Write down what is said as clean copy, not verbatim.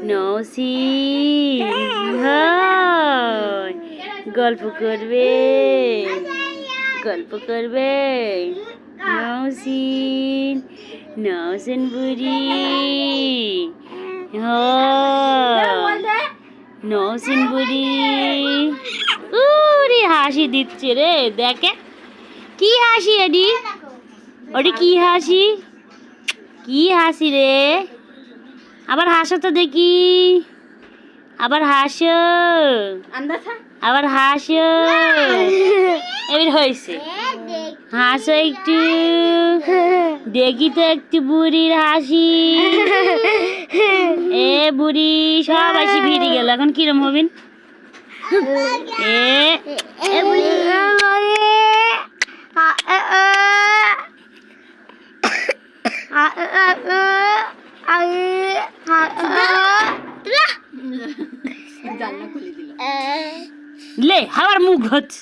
নওশিন হয় গল্প করবে নওশিন নওশিন বুড়ি নওশিন বুড়ি উরে হাসি দিচ্ছে রে দেখে কি হাসি এডি ওটি কি হাসি রে আবার হাসো তো দেখি আবার হাসো এবার হয়েছে হাসো একটু দেখি তো একটু বুড়ির হাসি এ বুড়ি সব হাসি ভিড়ে গেল এখন কিরম হবেন এ বুড়ি লে হাওয়ার মুখ হচ্ছে